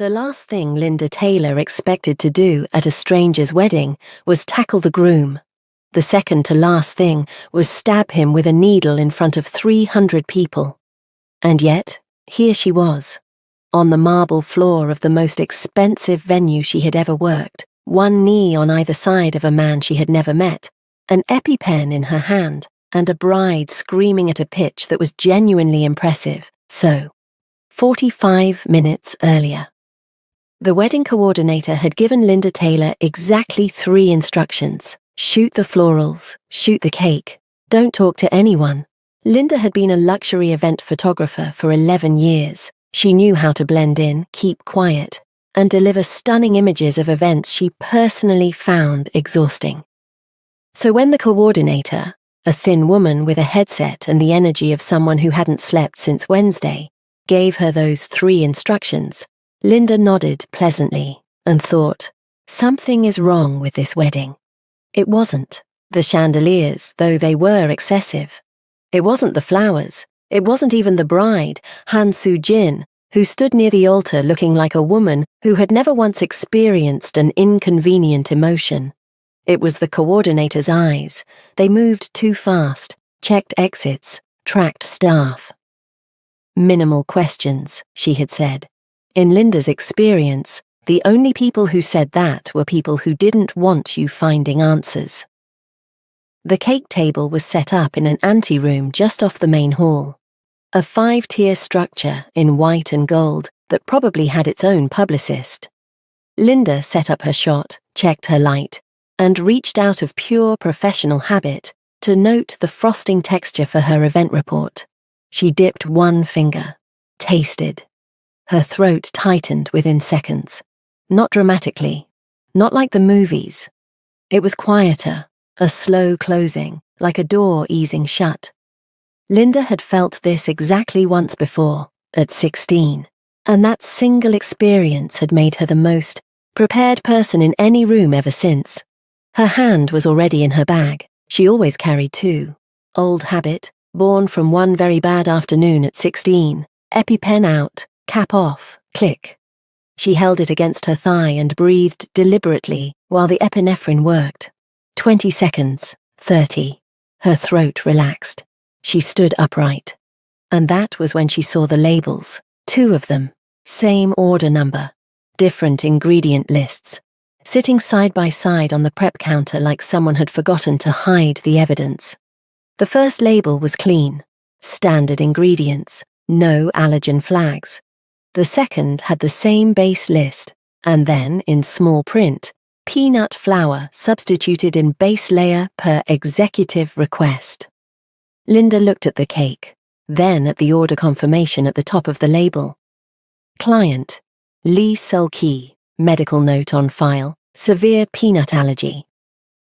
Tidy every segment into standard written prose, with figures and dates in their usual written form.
The last thing Linda Taylor expected to do at a stranger's wedding was tackle the groom. The second to last thing was stab him with a needle in front of 300 people. And yet, here she was, on the marble floor of the most expensive venue she had ever worked, one knee on either side of a man she had never met, an EpiPen in her hand, and a bride screaming at a pitch that was genuinely impressive. So, 45 minutes earlier. The wedding coordinator had given Linda Taylor exactly 3 instructions. Shoot the florals, shoot the cake, don't talk to anyone. Linda had been a luxury event photographer for 11 years. She knew how to blend in, keep quiet, and deliver stunning images of events she personally found exhausting. So when the coordinator, a thin woman with a headset and the energy of someone who hadn't slept since Wednesday, gave her those 3 instructions, Linda nodded pleasantly and thought, something is wrong with this wedding. It wasn't the chandeliers, though they were excessive. It wasn't the flowers. It wasn't even the bride, Han Soo-jin, who stood near the altar looking like a woman who had never once experienced an inconvenient emotion. It was the coordinator's eyes. They moved too fast, checked exits, tracked staff. Minimal questions, she had said. In Linda's experience, the only people who said that were people who didn't want you finding answers. The cake table was set up in an anteroom just off the main hall. A 5-tier structure in white and gold that probably had its own publicist. Linda set up her shot, checked her light, and reached out of pure professional habit to note the frosting texture for her event report. She dipped one finger, tasted. Her throat tightened within seconds. Not dramatically, not like the movies. It was quieter, a slow closing, like a door easing shut. Linda had felt this exactly once before, at 16, and that single experience had made her the most prepared person in any room ever since. Her hand was already in her bag. She always carried 2. Old habit, born from one very bad afternoon at 16. EpiPen out, cap off, click. She held it against her thigh and breathed deliberately while the epinephrine worked. 20 seconds, 30. Her throat relaxed. She stood upright. And that was when she saw the labels, 2 of them, same order number, different ingredient lists, sitting side by side on the prep counter like someone had forgotten to hide the evidence. The first label was clean, standard ingredients, no allergen flags. The second had the same base list, and then, in small print, peanut flour substituted in base layer per executive request. Linda looked at the cake, then at the order confirmation at the top of the label. Client, Lee Sol-ki, medical note on file, severe peanut allergy.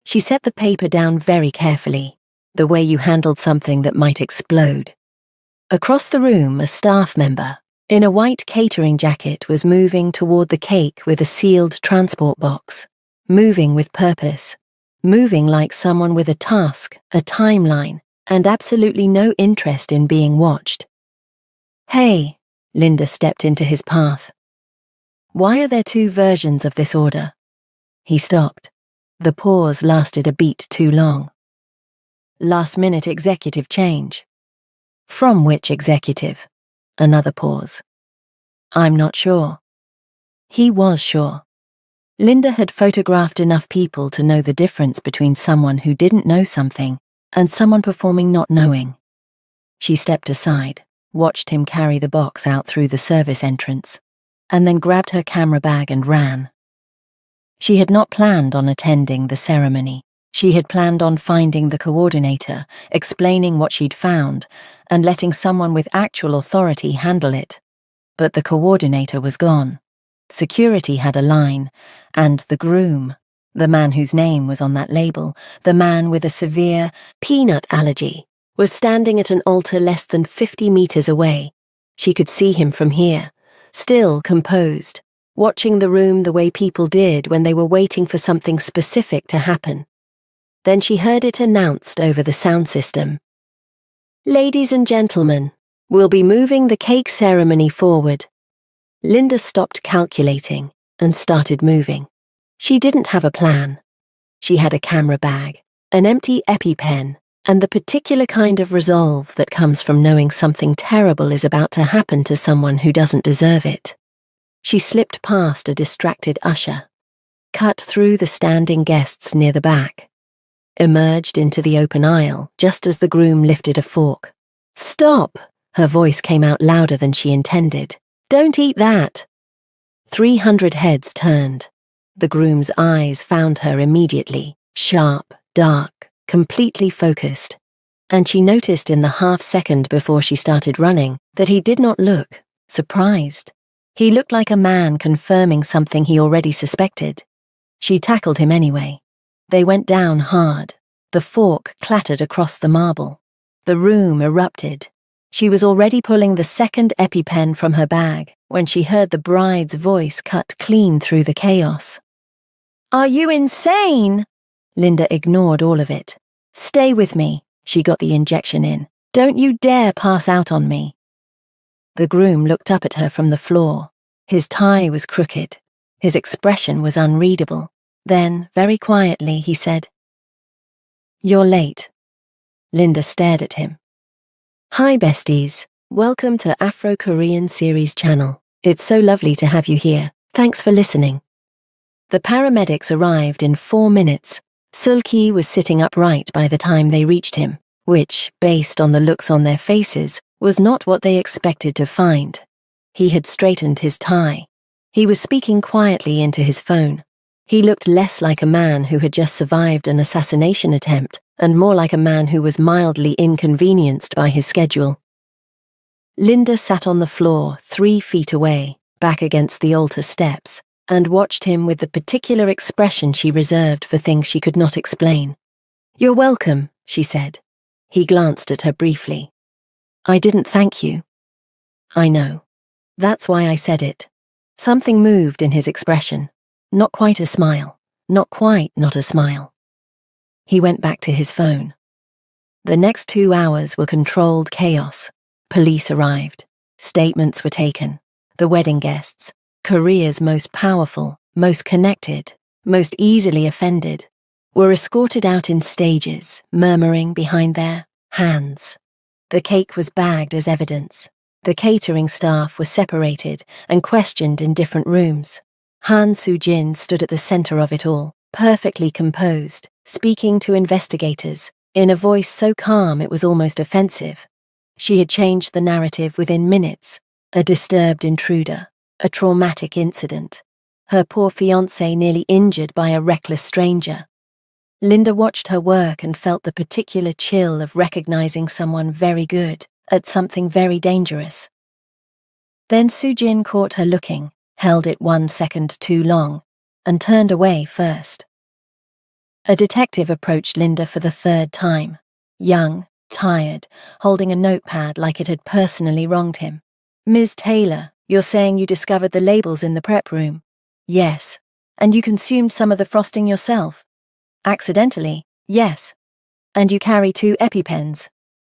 She set the paper down very carefully, the way you handled something that might explode. Across the room, a staff member, in a white catering jacket, was moving toward the cake with a sealed transport box. Moving with purpose. Moving like someone with a task, a timeline, and absolutely no interest in being watched. Hey, Linda stepped into his path. Why are there 2 versions of this order? He stopped. The pause lasted a beat too long. Last-minute executive change. From which executive? Another pause. I'm not sure. He was sure. Linda had photographed enough people to know the difference between someone who didn't know something and someone performing not knowing. She stepped aside, watched him carry the box out through the service entrance, and then grabbed her camera bag and ran. She had not planned on attending the ceremony. She had planned on finding the coordinator, explaining what she'd found, and letting someone with actual authority handle it. But the coordinator was gone. Security had a line, and the groom, the man whose name was on that label, the man with a severe peanut allergy, was standing at an altar less than 50 meters away. She could see him from here, still composed, watching the room the way people did when they were waiting for something specific to happen. Then she heard it announced over the sound system. Ladies and gentlemen, we'll be moving the cake ceremony forward. Linda stopped calculating and started moving. She didn't have a plan. She had a camera bag, an empty EpiPen, and the particular kind of resolve that comes from knowing something terrible is about to happen to someone who doesn't deserve it. She slipped past a distracted usher, cut through the standing guests near the back, emerged into the open aisle just as the groom lifted a fork. "Stop!" Her voice came out louder than she intended. "Don't eat that!" 300 heads turned. The groom's eyes found her immediately, sharp, dark, completely focused. And she noticed in the half-second before she started running that he did not look surprised. He looked like a man confirming something he already suspected. She tackled him anyway. They went down hard. The fork clattered across the marble. The room erupted. She was already pulling the second EpiPen from her bag when she heard the bride's voice cut clean through the chaos. "Are you insane?" Linda ignored all of it. "Stay with me." She got the injection in. "Don't you dare pass out on me." The groom looked up at her from the floor. His tie was crooked. His expression was unreadable. Then, very quietly, he said, "You're late." Linda stared at him. "Hi, besties. Welcome to Afro-Korean Series channel. It's so lovely to have you here. Thanks for listening." The paramedics arrived in 4 minutes. Sul-ki was sitting upright by the time they reached him, which, based on the looks on their faces, was not what they expected to find. He had straightened his tie. He was speaking quietly into his phone. He looked less like a man who had just survived an assassination attempt and more like a man who was mildly inconvenienced by his schedule. Linda sat on the floor 3 feet away, back against the altar steps, and watched him with the particular expression she reserved for things she could not explain. "You're welcome," she said. He glanced at her briefly. "I didn't thank you." "I know. That's why I said it." Something moved in his expression. Not quite a smile. Not a smile. He went back to his phone. The next 2 hours were controlled chaos. Police arrived. Statements were taken. The wedding guests, Korea's most powerful, most connected, most easily offended, were escorted out in stages, murmuring behind their hands. The cake was bagged as evidence. The catering staff were separated and questioned in different rooms. Han Soo-jin stood at the center of it all, perfectly composed, speaking to investigators, in a voice so calm it was almost offensive. She had changed the narrative within minutes. A disturbed intruder, a traumatic incident, her poor fiancé nearly injured by a reckless stranger. Linda watched her work and felt the particular chill of recognizing someone very good at something very dangerous. Then Soo-jin caught her looking, held it 1 second too long, and turned away first. A detective approached Linda for the 3rd time, young, tired, holding a notepad like it had personally wronged him. "Ms. Taylor, you're saying you discovered the labels in the prep room?" "Yes." "And you consumed some of the frosting yourself?" "Accidentally, yes." "And you carry 2 EpiPens?"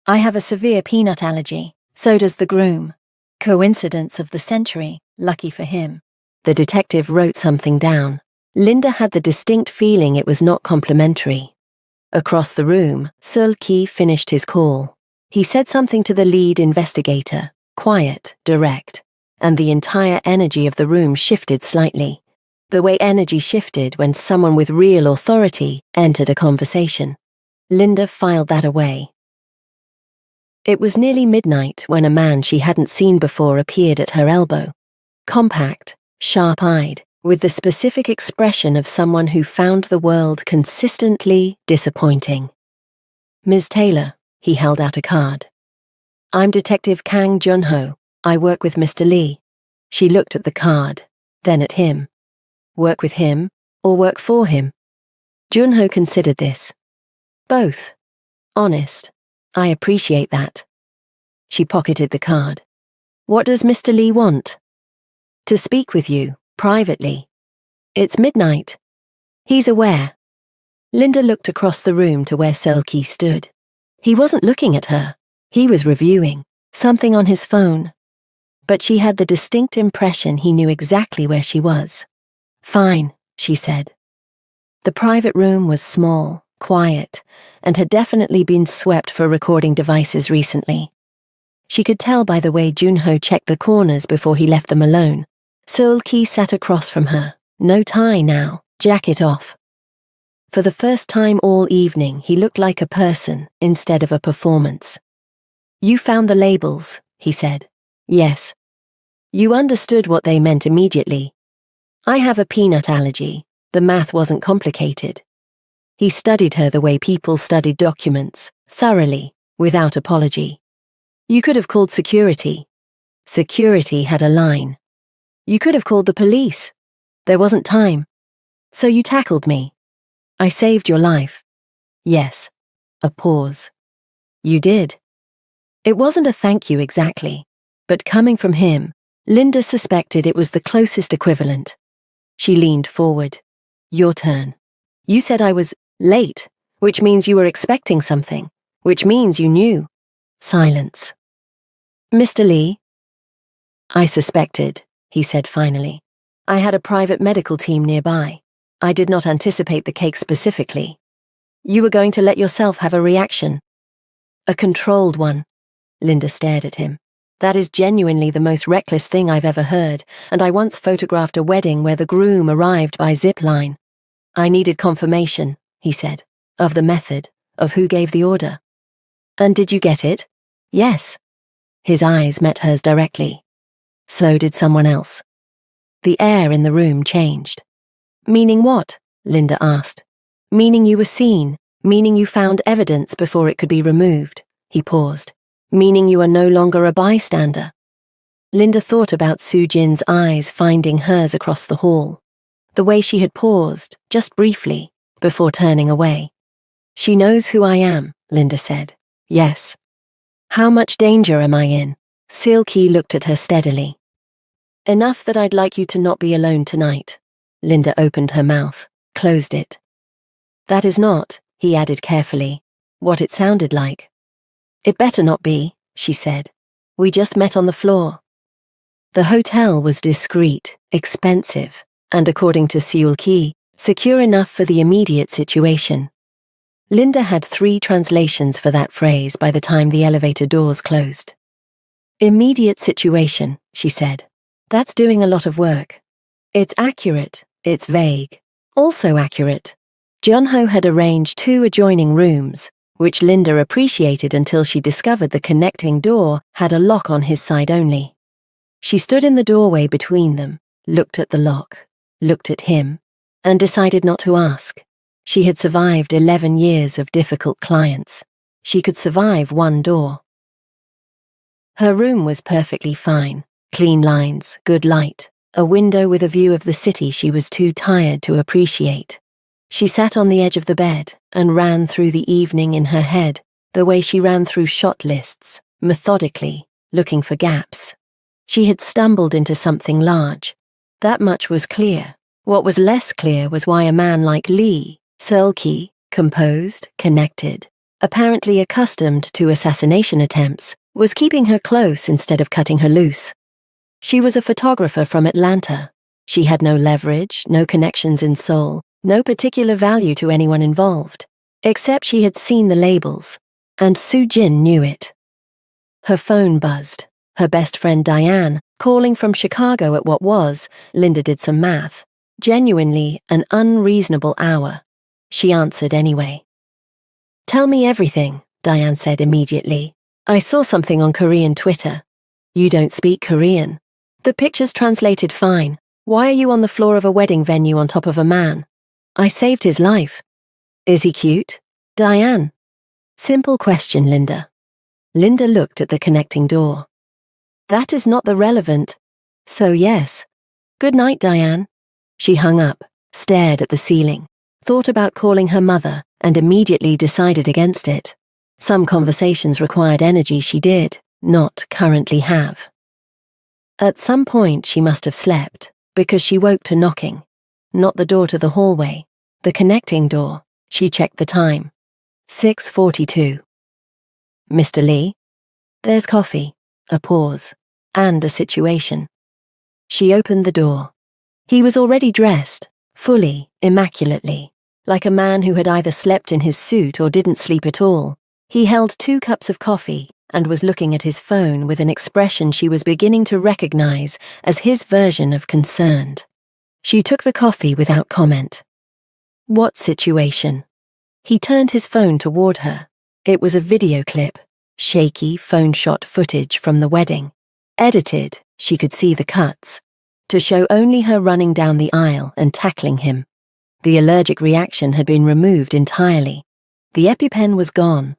"I have a severe peanut allergy. So does the groom." Coincidence of the century, lucky for him. The detective wrote something down. Linda had the distinct feeling it was not complimentary. Across the room, Sul-ki finished his call. He said something to the lead investigator, quiet, direct, and the entire energy of the room shifted slightly. The way energy shifted when someone with real authority entered a conversation. Linda filed that away. It was nearly midnight when a man she hadn't seen before appeared at her elbow. Compact, sharp-eyed, with the specific expression of someone who found the world consistently disappointing. "Ms. Taylor," he held out a card. "I'm Detective Kang Jun-ho. I work with Mr. Lee." She looked at the card, then at him. Work with him, or work for him? Jun-ho considered this. "Both. Honest. I appreciate that." She pocketed the card. "What does Mr. Lee want?" "To speak with you, privately." "It's midnight." "He's aware." Linda looked across the room to where Sul-ki stood. He wasn't looking at her. He was reviewing something on his phone. but she had the distinct impression he knew exactly where she was. "Fine," she said. The private room was small, quiet, and had definitely been swept for recording devices recently. She could tell by the way Junho checked the corners before he left them alone. Seul-ki sat across from her, no tie now, jacket off. For the first time all evening, he looked like a person instead of a performance. "You found the labels," he said. "Yes." "You understood what they meant immediately." "I have a peanut allergy. The math wasn't complicated." He studied her the way people studied documents, thoroughly, without apology. "You could have called security." Security had a line. "You could have called the police." There wasn't time. "So you tackled me." "I saved your life." "Yes." A pause. "You did." It wasn't a thank you exactly, but coming from him, Linda suspected it was the closest equivalent. She leaned forward. "Your turn. You said I was late, which means you were expecting something, which means you knew." Silence. "Mr. Lee?" "I suspected," he said finally. "I had a private medical team nearby. I did not anticipate the cake specifically. You were going to let yourself have a reaction." "A controlled one." Linda stared at him. "That is genuinely the most reckless thing I've ever heard, and I once photographed a wedding where the groom arrived by zip line." "I needed confirmation," he said, "of the method, of who gave the order." "And did you get it?" "Yes." His eyes met hers directly. "So did someone else." The air in the room changed. "Meaning what?" Linda asked. "Meaning you were seen, meaning you found evidence before it could be removed." He paused. "Meaning you are no longer a bystander." Linda thought about Soo-jin's eyes finding hers across the hall, the way she had paused, just briefly, before turning away. "She knows who I am," Linda said. "Yes." "How much danger am I in?" Seul-ki looked at her steadily. "Enough that I'd like you to not be alone tonight." Linda opened her mouth, closed it. "That is not," he added carefully, "what it sounded like." "It better not be," she said. "We just met on the floor." The hotel was discreet, expensive, and according to Seul-ki, secure enough for the immediate situation. Linda had 3 translations for that phrase by the time the elevator doors closed. "Immediate situation," she said. "That's doing a lot of work." "It's accurate, it's vague. Also accurate." Junho had arranged 2 adjoining rooms, which Linda appreciated until she discovered the connecting door had a lock on his side only. She stood in the doorway between them, looked at the lock, looked at him, and decided not to ask. She had survived 11 years of difficult clients. She could survive one door. Her room was perfectly fine. Clean lines, good light, a window with a view of the city she was too tired to appreciate. She sat on the edge of the bed and ran through the evening in her head, the way she ran through shot lists, methodically, looking for gaps. She had stumbled into something large. That much was clear. What was less clear was why a man like Lee, Seul-ki, composed, connected, apparently accustomed to assassination attempts, was keeping her close instead of cutting her loose. She was a photographer from Atlanta. She had no leverage, no connections in Seoul, no particular value to anyone involved, except she had seen the labels, and Soo-jin knew it. Her phone buzzed. Her best friend Diane, calling from Chicago at what was, Linda did some math, genuinely an unreasonable hour. She answered anyway. "Tell me everything," Diane said immediately. "I saw something on Korean Twitter." "You don't speak Korean." "The picture's translated fine. Why are you on the floor of a wedding venue on top of a man?" "I saved his life." "Is he cute?" "Diane." Simple question, Linda. Linda looked at the connecting door. "That is not the relevant." "So yes." "Good night, Diane." She hung up, stared at the ceiling, thought about calling her mother, and immediately decided against it. Some conversations required energy she did not currently have. At some point she must have slept, because she woke to knocking. Not the door to the hallway, the connecting door. She checked the time. 6:42. "Mr. Lee?" "There's coffee." A pause. and a situation. She opened the door. He was already dressed, fully, immaculately, like a man who had either slept in his suit or didn't sleep at all. He held 2 cups of coffee and was looking at his phone with an expression she was beginning to recognize as his version of concerned. She took the coffee without comment. What situation? He turned his phone toward her. It was a video clip, shaky phone-shot footage from the wedding. Edited, she could see the cuts, to show only her running down the aisle and tackling him. The allergic reaction had been removed entirely. The EpiPen was gone.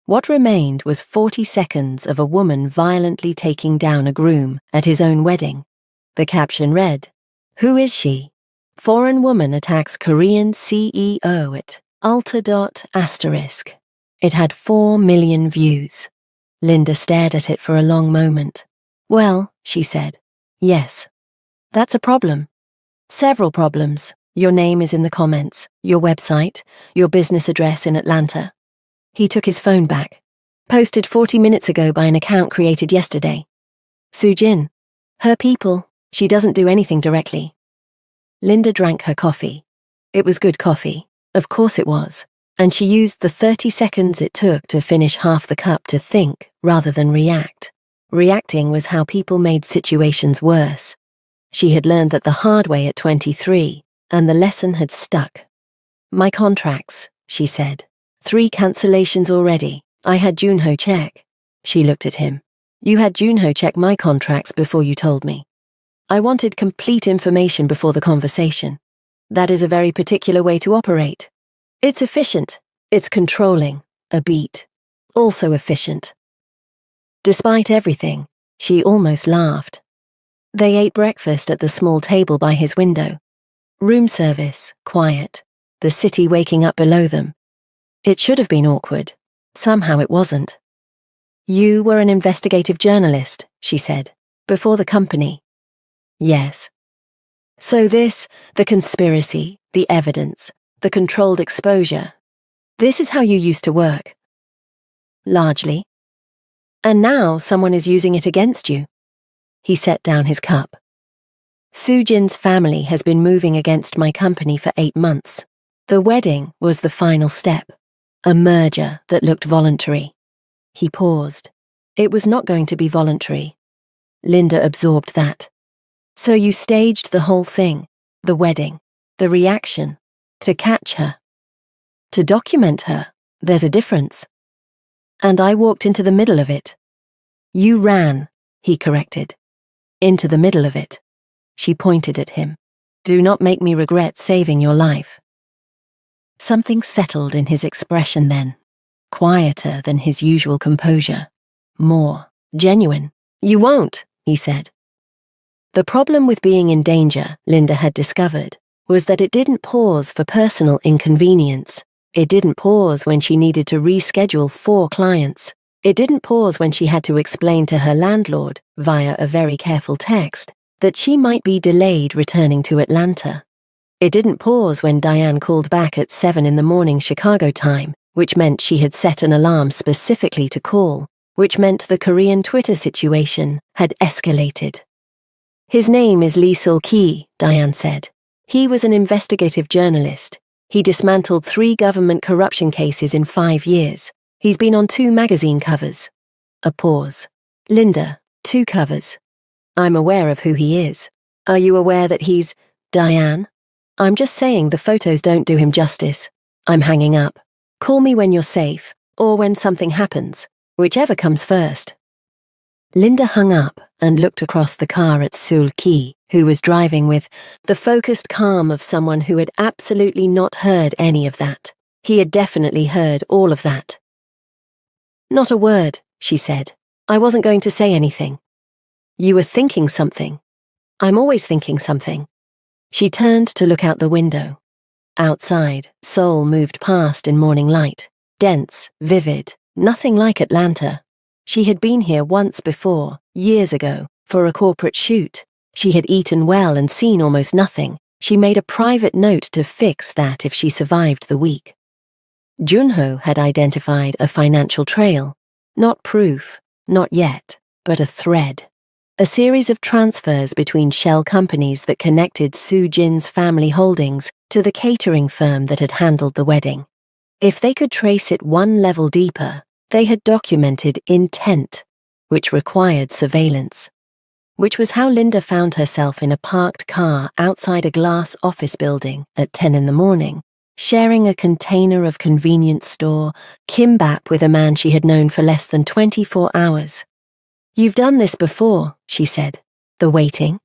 What remained was 40 seconds of a woman violently taking down a groom at his own wedding. The caption read, "Who is she? Foreign woman attacks Korean CEO at Ulta. It had 4 million views. Linda stared at it for a long moment. Well, she said, yes. That's a problem. Several problems. Your name is in the comments, your website, your business address in Atlanta. He took his phone back. Posted 40 minutes ago by an account created yesterday. Sujin. Her people. She doesn't do anything directly. Linda drank her coffee. It was good coffee. Of course it was. And she used the 30 seconds it took to finish half the cup to think rather than react. Reacting was how people made situations worse. She had learned that the hard way at 23, and the lesson had stuck. My contracts, she said. 3 cancellations already. I had Junho check. She looked at him. You had Junho check my contracts before you told me. I wanted complete information before the conversation. That is a very particular way to operate. It's efficient. It's controlling. A beat. Also efficient. Despite everything, she almost laughed. They ate breakfast at the small table by his window. Room service, quiet. The city waking up below them. It should have been awkward. Somehow it wasn't. You were an investigative journalist, she said, before the company. Yes. So this, the conspiracy, the evidence, the controlled exposure. This is how you used to work. Largely. And now someone is using it against you. He set down his cup. Sujin's family has been moving against my company for 8 months. The wedding was the final step. A merger that looked voluntary. He paused. It was not going to be voluntary. Linda absorbed that. So you staged the whole thing, the wedding, the reaction, to catch her. To document her, there's a difference. And I walked into the middle of it. You ran, he corrected. Into the middle of it. She pointed at him. Do not make me regret saving your life. Something settled in his expression then, quieter than his usual composure, more genuine. You won't, he said. The problem with being in danger, Linda had discovered, was that it didn't pause for personal inconvenience. It didn't pause when she needed to reschedule 4 clients. It didn't pause when she had to explain to her landlord, via a very careful text, that she might be delayed returning to Atlanta. It didn't pause when Diane called back at 7 in the morning Chicago time, which meant she had set an alarm specifically to call, which meant the Korean Twitter situation had escalated. His name is Lee Sul-ki, Diane said. He was an investigative journalist. He dismantled 3 government corruption cases in 5 years. He's been on 2 magazine covers. A pause. Linda, 2 covers. I'm aware of who he is. Are you aware that he's Diane? I'm just saying the photos don't do him justice. I'm hanging up. Call me when you're safe, or when something happens, whichever comes first. Linda hung up and looked across the car at Sul-ki, who was driving with the focused calm of someone who had absolutely not heard any of that. He had definitely heard all of that. Not a word, she said. I wasn't going to say anything. You were thinking something. I'm always thinking something. She turned to look out the window. Outside, Seoul moved past in morning light, dense, vivid, nothing like Atlanta. She had been here once before, years ago, for a corporate shoot. She had eaten well and seen almost nothing. She made a private note to fix that if she survived the week. Junho had identified a financial trail. Not proof, not yet, but a thread. A series of transfers between shell companies that connected Soo Jin's family holdings to the catering firm that had handled the wedding. If they could trace it one level deeper, they had documented intent, which required surveillance. Which was how Linda found herself in a parked car outside a glass office building at 10 in the morning, sharing a container of convenience store kimbap with a man she had known for less than 24 hours. "You've done this before," she said. "The waiting?"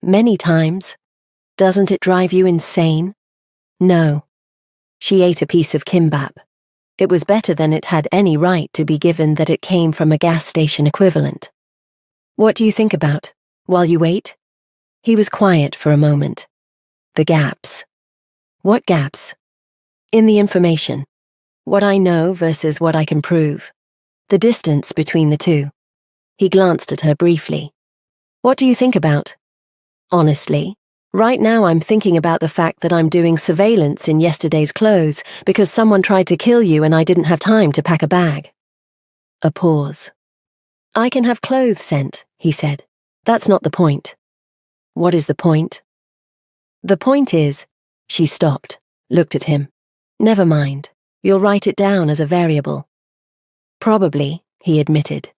"Many times. Doesn't it drive you insane?" "No." She ate a piece of kimbap. It was better than it had any right to be, given that it came from a gas station equivalent. "What do you think about, while you wait?" He was quiet for a moment. "The gaps." "What gaps?" "In the information. What I know versus what I can prove. The distance between the two." He glanced at her briefly. "What do you think about?" "Honestly, right now I'm thinking about the fact that I'm doing surveillance in yesterday's clothes because someone tried to kill you and I didn't have time to pack a bag." A pause. "I can have clothes sent," he said. "That's not the point." "What is the point?" "The point is..." She stopped, looked at him. "Never mind. You'll write it down as a variable." "Probably," he admitted.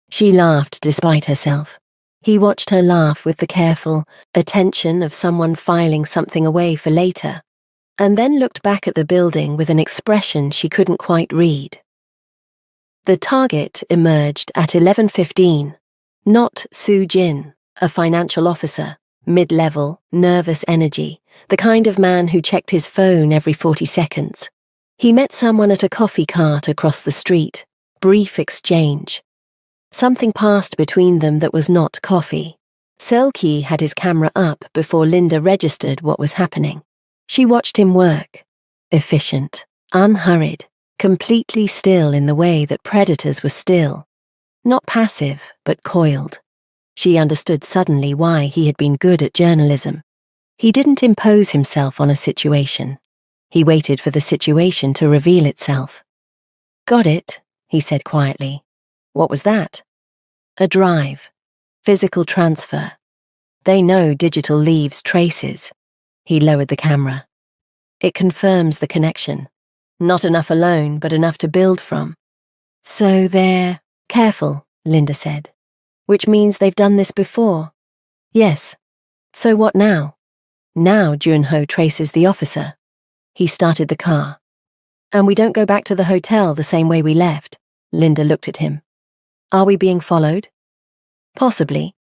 She laughed despite herself. He watched her laugh with the careful attention of someone filing something away for later, and then looked back at the building with an expression she couldn't quite read. The target emerged at 11:15. Not Soo Jin, a financial officer, mid-level, nervous energy, the kind of man who checked his phone every 40 seconds. He met someone at a coffee cart across the street. Brief exchange. Something passed between them that was not coffee. Seul-Ki had his camera up before Linda registered what was happening. She watched him work. Efficient, unhurried, completely still in the way that predators were still. Not passive, but coiled. She understood suddenly why he had been good at journalism. He didn't impose himself on a situation. He waited for the situation to reveal itself. "Got it," he said quietly. "What was that?" "A drive. Physical transfer. They know digital leaves traces." He lowered the camera. "It confirms the connection. Not enough alone, but enough to build from." "So they're..." "Careful," Linda said. "Which means they've done this before." "Yes. So what now?" "Now Junho traces the officer." He started the car. "And we don't go back to the hotel the same way we left." Linda looked at him. "Are we being followed?" "Possibly.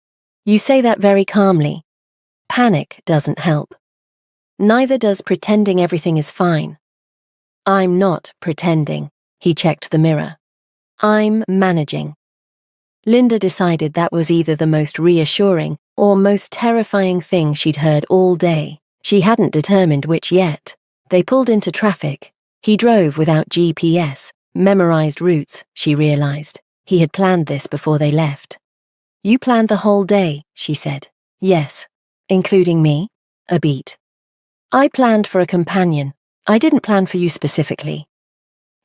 You say that very calmly. Panic doesn't help. Neither does pretending everything is fine." "I'm not pretending," he checked the mirror. "I'm managing." Linda decided that was either the most reassuring or most terrifying thing she'd heard all day. She hadn't determined which yet. They pulled into traffic. He drove without GPS, memorized routes, she realized. He had planned this before they left. "You planned the whole day," she said. "Yes. Including me?" A beat. "I planned for a companion. I didn't plan for you specifically."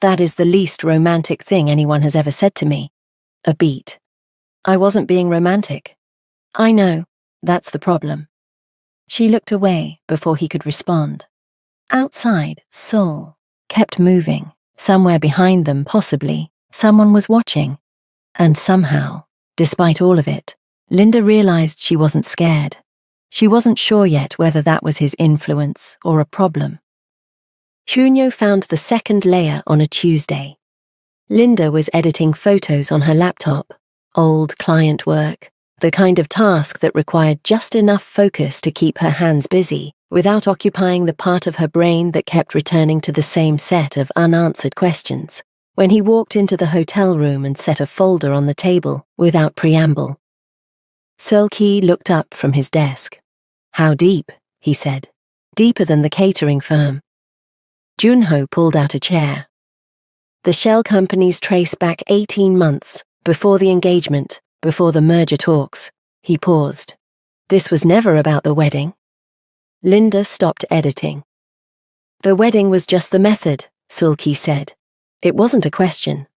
"That is the least romantic thing anyone has ever said to me." A beat. "I wasn't being romantic." "I know. That's the problem." She looked away before he could respond. Outside, Seoul kept moving. Somewhere behind them, possibly, someone was watching. And somehow, despite all of it, Linda realized she wasn't scared. She wasn't sure yet whether that was his influence or a problem. Junho found the second layer on a Tuesday. Linda was editing photos on her laptop, old client work, the kind of task that required just enough focus to keep her hands busy without occupying the part of her brain that kept returning to the same set of unanswered questions. When he walked into the hotel room and set a folder on the table without preamble. Seul-Ki looked up from his desk. "How deep?" he said. "Deeper than the catering firm." Junho pulled out a chair. "The shell companies trace back 18 months, before the engagement, before the merger talks." He paused. "This was never about the wedding." Linda stopped editing. "The wedding was just the method," Seul-Ki said. "It wasn't a question."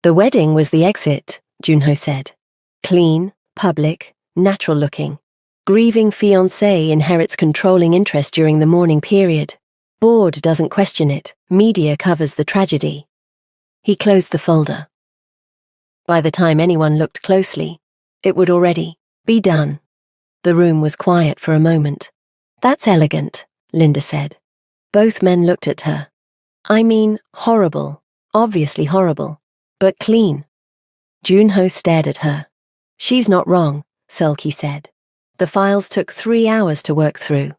"The wedding was the exit," Junho said. "Clean, Public, natural-looking. Grieving fiancé inherits controlling interest during the mourning period. Board doesn't question it. Media covers the tragedy. He closed the folder. By the time anyone looked closely, it would already be done. The room was quiet for a moment. That's elegant, Linda said. Both men looked at her. I mean, horrible, obviously horrible, but clean. Junho stared at her. She's not wrong, Seulki said. The files took 3 hours to work through.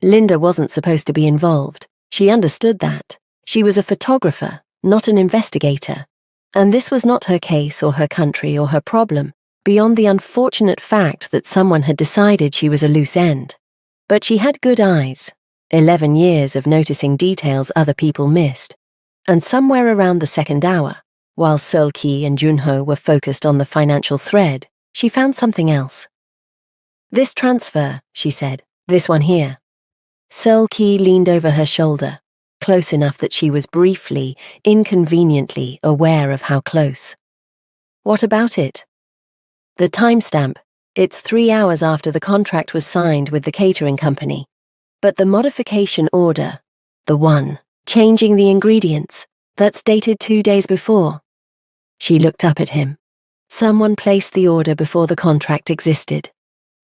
Linda wasn't supposed to be involved. She understood that. She was a photographer, not an investigator. And this was not her case or her country or her problem, beyond the unfortunate fact that someone had decided she was a loose end. But she had good eyes, 11 years of noticing details other people missed. And somewhere around the second hour, while Seulki and Junho were focused on the financial thread, she found something else. This transfer, she said, this one here. Seulki leaned over her shoulder, close enough that she was briefly, inconveniently aware of how close. What about it? The timestamp. It's 3 hours after the contract was signed with the catering company. But the modification order, the one, changing the ingredients, that's dated 2 days before. She looked up at him. Someone placed the order before the contract existed.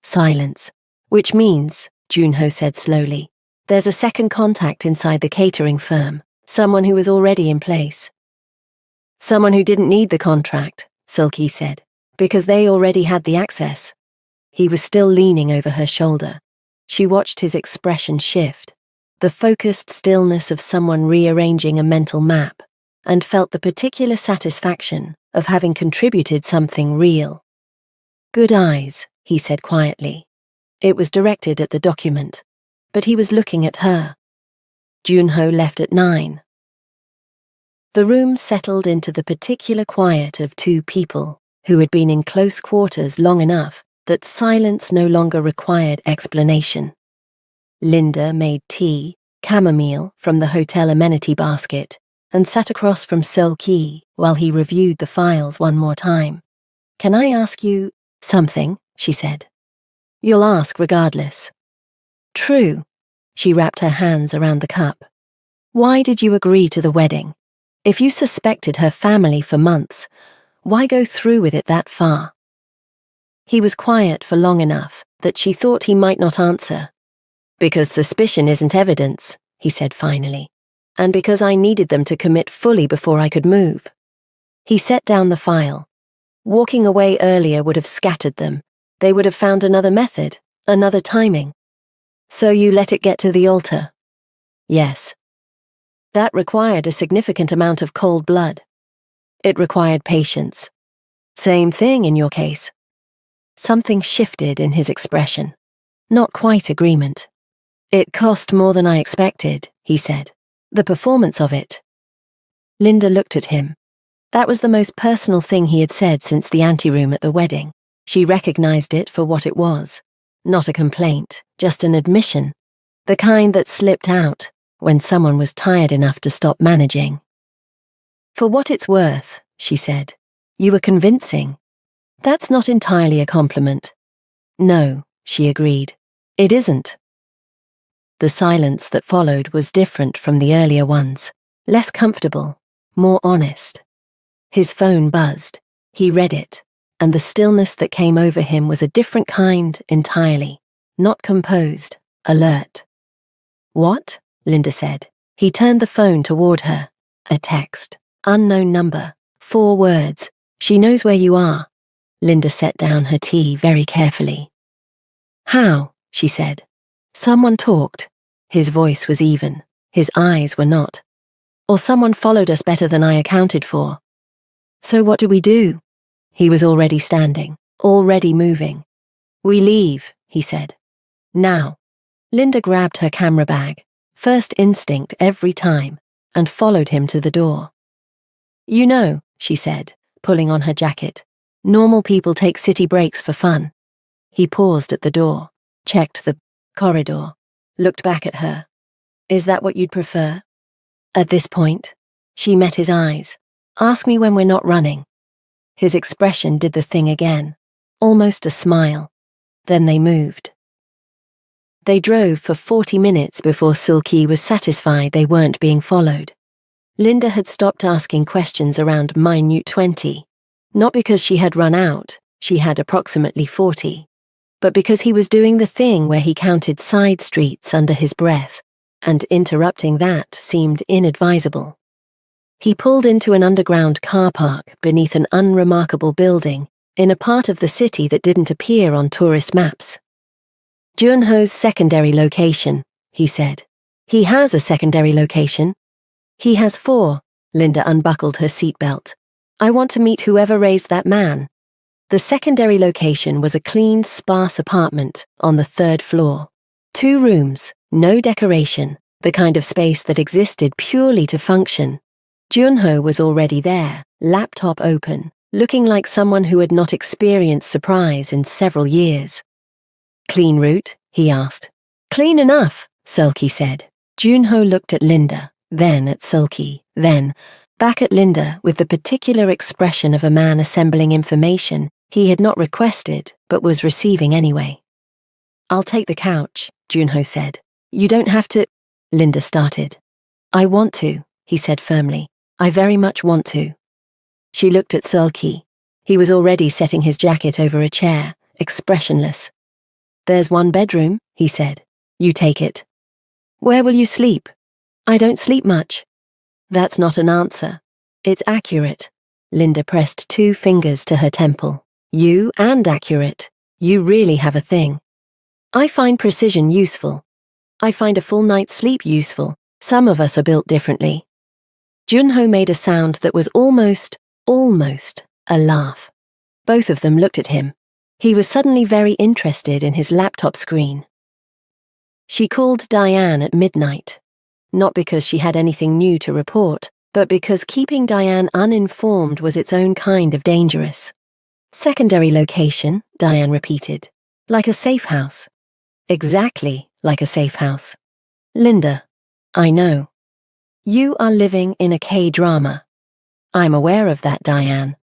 Silence. Which means, Junho said slowly, there's a second contact inside the catering firm, someone who was already in place. Someone who didn't need the contract, Seulki said, because they already had the access. He was still leaning over her shoulder. She watched his expression shift, the focused stillness of someone rearranging a mental map, and felt the particular satisfaction of having contributed something real. Good eyes, he said quietly. It was directed at the document, but he was looking at her. Junho left at 9. The room settled into the particular quiet of 2 people who had been in close quarters long enough that silence no longer required explanation. Linda made tea, chamomile, from the hotel amenity basket and sat across from Seulki while he reviewed the files one more time. Can I ask you something? She said. You'll ask regardless. True. She wrapped her hands around the cup. Why did you agree to the wedding? If you suspected her family for months, why go through with it that far? He was quiet for long enough that she thought he might not answer. Because suspicion isn't evidence, he said finally, and because I needed them to commit fully before I could move. He set down the file. Walking away earlier would have scattered them. They would have found another method, another timing. So you let it get to the altar? Yes. That required a significant amount of cold blood. It required patience. Same thing in your case. Something shifted in his expression. Not quite agreement. It cost more than I expected, he said. The performance of it. Linda looked at him. That was the most personal thing he had said since the anteroom at the wedding. She recognized it for what it was. Not a complaint, just an admission. The kind that slipped out when someone was tired enough to stop managing. For what it's worth, she said, you were convincing. That's not entirely a compliment. No, she agreed. It isn't. The silence that followed was different from the earlier ones, less comfortable, more honest. His phone buzzed. He read it, and the stillness that came over him was a different kind entirely, not composed, alert. What? Linda said. He turned the phone toward her. A text. Unknown number. 4 words. She knows where you are. Linda set down her tea very carefully. How? She said. Someone talked. His voice was even. His eyes were not. Or someone followed us better than I accounted for. So what do we do? He was already standing, already moving. We leave, he said. Now. Linda grabbed her camera bag, first instinct every time, and followed him to the door. You know, she said, pulling on her jacket, normal people take city breaks for fun. He paused at the door, checked the corridor, looked back at her. Is that what you'd prefer? At this point, she met his eyes. Ask me when we're not running. His expression did the thing again. almost a smile. Then they moved. They drove for 40 minutes before Sulki was satisfied they weren't being followed. Linda had stopped asking questions around minute 20, not because she had run out, she had approximately 40, but because he was doing the thing where he counted side streets under his breath, and interrupting that seemed inadvisable. He pulled into an underground car park beneath an unremarkable building in a part of the city that didn't appear on tourist maps. Junho's secondary location, he said. He has a secondary location. He has 4. Linda unbuckled her seatbelt. I want to meet whoever raised that man. The secondary location was a clean, sparse apartment on the 3rd floor. 2 rooms, no decoration, the kind of space that existed purely to function. Junho was already there, laptop open, looking like someone who had not experienced surprise in several years. Clean route? He asked. Clean enough, Sulki said. Junho looked at Linda, then at Sulki, then back at Linda with the particular expression of a man assembling information he had not requested but was receiving anyway. I'll take the couch, Junho said. You don't have to, Linda started. I want to, he said firmly. I very much want to. She looked at Sulki. He was already setting his jacket over a chair, expressionless. There's 1 bedroom, he said. You take it. Where will you sleep? I don't sleep much. That's not an answer. It's accurate. Linda pressed 2 fingers to her temple. You and accurate. You really have a thing. I find precision useful. I find a full night's sleep useful. Some of us are built differently. Junho made a sound that was almost a laugh. Both of them looked at him. He was suddenly very interested in his laptop screen. She called Diane at midnight, not because she had anything new to report, but because keeping Diane uninformed was its own kind of dangerous. Secondary location, Diane repeated, like a safe house. Exactly like a safe house. Linda, I know. You are living in a K-drama. I'm aware of that, Diane.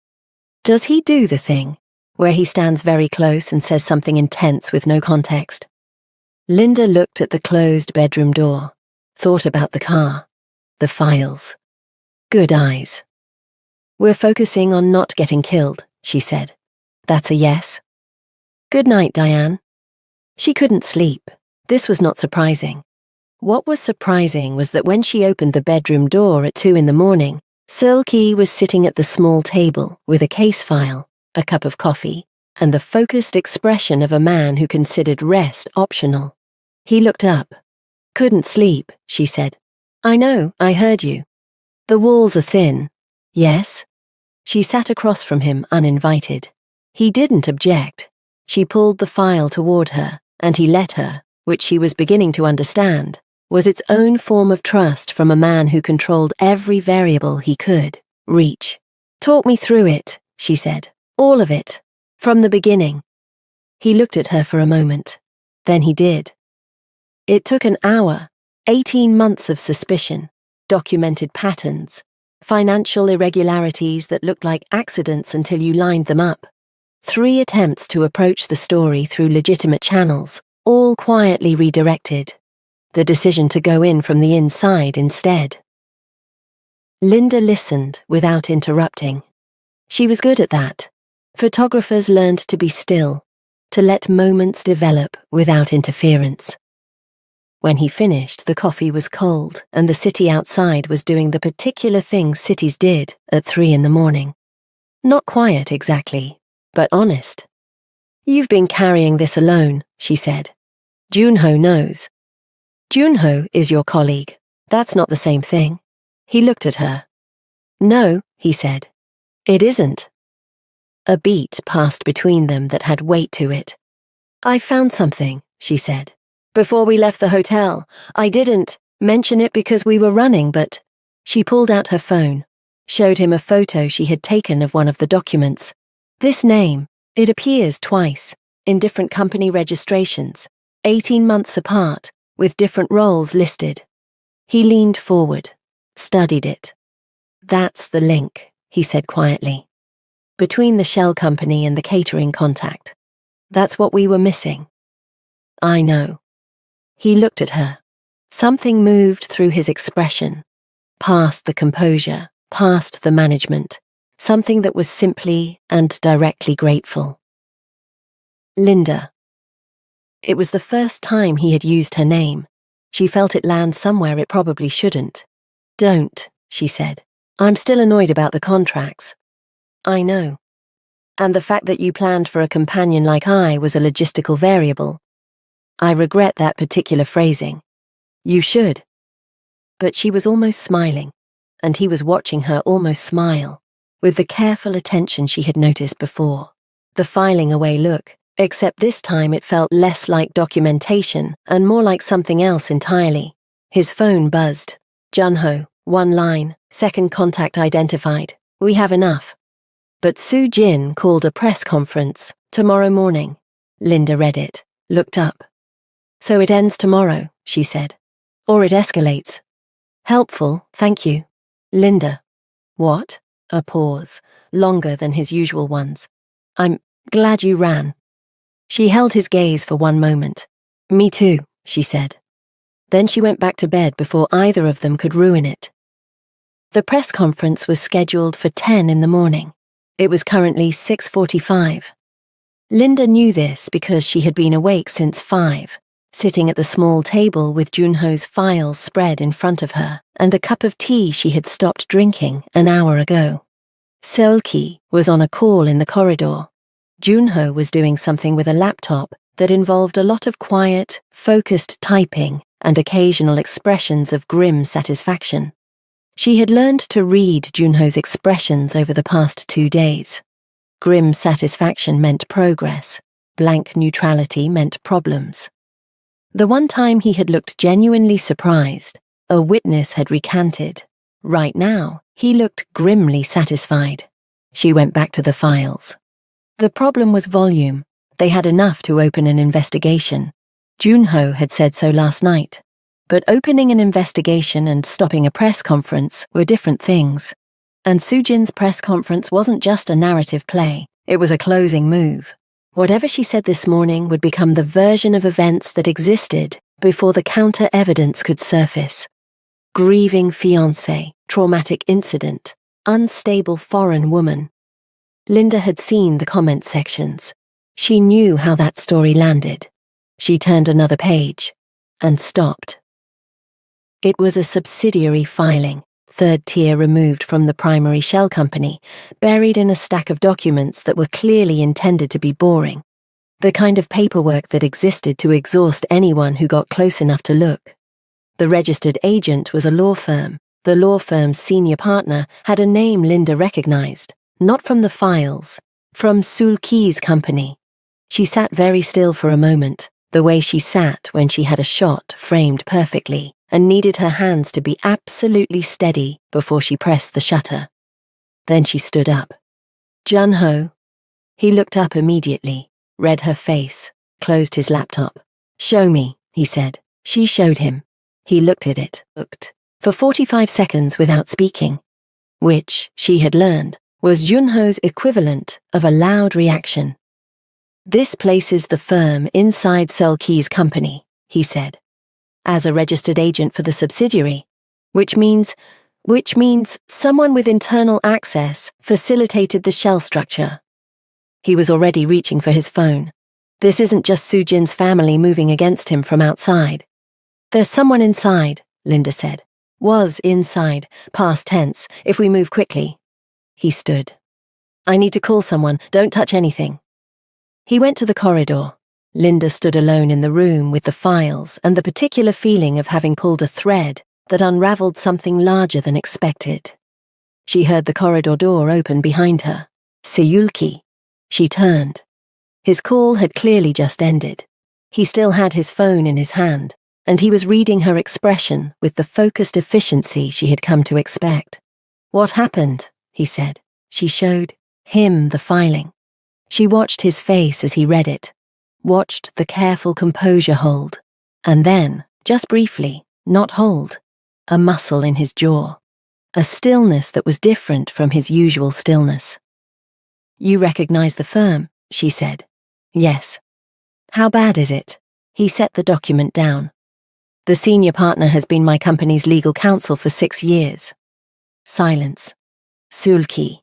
Does he do the thing, where he stands very close and says something intense with no context? Linda looked at the closed bedroom door, thought about the car, the files. Good eyes. We're focusing on not getting killed, she said. That's a yes. Good night, Diane. She couldn't sleep. This was not surprising. What was surprising was that when she opened the bedroom door at 2 a.m, Sulki was sitting at the small table with a case file, a cup of coffee, and the focused expression of a man who considered rest optional. He looked up. Couldn't sleep, she said. I know, I heard you. The walls are thin. Yes? She sat across from him uninvited. He didn't object. She pulled the file toward her, and he let her, which she was beginning to understand, was its own form of trust from a man who controlled every variable he could reach. Talk me through it, she said. All of it. From the beginning. He looked at her for a moment. Then he did. It took an hour, 18 months of suspicion, documented patterns, financial irregularities that looked like accidents until you lined them up. 3 attempts to approach the story through legitimate channels, all quietly redirected. The decision to go in from the inside instead. Linda listened without interrupting. She was good at that. Photographers learned to be still, to let moments develop without interference. When he finished, the coffee was cold and the city outside was doing the particular things cities did at 3 a.m. Not quiet exactly, but honest. You've been carrying this alone, she said. Junho knows. Junho is your colleague. That's not the same thing. He looked at her. No, he said. It isn't. A beat passed between them that had weight to it. I found something, she said. Before we left the hotel, I didn't mention it because we were running, but she pulled out her phone, showed him a photo she had taken of one of the documents. This name, it appears twice, in different company registrations, 18 months apart, with different roles listed. He leaned forward, studied it. That's the link, he said quietly. between the shell company and the catering contact. That's what we were missing. I know. He looked at her. Something moved through his expression, past the composure, past the management, something that was simply and directly grateful. Linda. It was the first time he had used her name. She felt it land somewhere it probably shouldn't. Don't, she said. I'm still annoyed about the contracts. I know. And the fact that you planned for a companion like I was a logistical variable. I regret that particular phrasing. You should. But she was almost smiling, and he was watching her almost smile, with the careful attention she had noticed before. The filing away look, except this time it felt less like documentation and more like something else entirely. His phone buzzed. Junho, one line, second contact identified. We have enough. But Su Jin called a press conference tomorrow morning. Linda read it, looked up. So it ends tomorrow, she said. Or it escalates. Helpful, thank you. Linda. What? A pause, longer than his usual ones. I'm glad you ran. She held his gaze for one moment. Me too, she said. Then she went back to bed before either of them could ruin it. The press conference was scheduled for 10 in the morning. It was currently 6:45. Linda knew this because she had been awake since 5, sitting at the small table with Junho's files spread in front of her and a cup of tea she had stopped drinking an hour ago. Seol-ki was on a call in the corridor. Junho was doing something with a laptop that involved a lot of quiet, focused typing and occasional expressions of grim satisfaction. She had learned to read Junho's expressions over the past 2 days. Grim satisfaction meant progress. Blank neutrality meant problems. The one time he had looked genuinely surprised, a witness had recanted. Right now, he looked grimly satisfied. She went back to the files. The problem was volume. They had enough to open an investigation. Junho had said so last night. But opening an investigation and stopping a press conference were different things. And Sujin's press conference wasn't just a narrative play, it was a closing move. Whatever she said this morning would become the version of events that existed before the counter-evidence could surface. Grieving fiancé, traumatic incident, unstable foreign woman. Linda had seen the comment sections. She knew how that story landed. She turned another page and stopped. It was a subsidiary filing, third tier removed from the primary shell company, buried in a stack of documents that were clearly intended to be boring. The kind of paperwork that existed to exhaust anyone who got close enough to look. The registered agent was a law firm. The law firm's senior partner had a name Linda recognized, not from the files, from Seol-ki's company. She sat very still for a moment, the way she sat when she had a shot framed perfectly and needed her hands to be absolutely steady before she pressed the shutter. Then she stood up. Junho. He looked up immediately, read her face, closed his laptop. Show me, he said. She showed him. He looked at it, looked, for 45 seconds without speaking, which, she had learned, was Junho's equivalent of a loud reaction. This places the firm inside Seol-ki's company, he said, as a registered agent for the subsidiary, which means someone with internal access facilitated the shell structure. He was already reaching for his phone. This isn't just Sujin's family moving against him from outside. There's someone inside, Linda said. Was inside, past tense, if we move quickly. He stood. I need to call someone, don't touch anything. He went to the corridor. Linda stood alone in the room with the files and the particular feeling of having pulled a thread that unraveled something larger than expected. She heard the corridor door open behind her. Seol-ki. She turned. His call had clearly just ended. He still had his phone in his hand, and he was reading her expression with the focused efficiency she had come to expect. What happened? He said. She showed him the filing. She watched his face as he read it, watched the careful composure hold, and then, just briefly, not hold, a muscle in his jaw, a stillness that was different from his usual stillness. You recognize the firm, she said. Yes. How bad is it? He set the document down. The senior partner has been my company's legal counsel for 6 years. Silence. Sulki.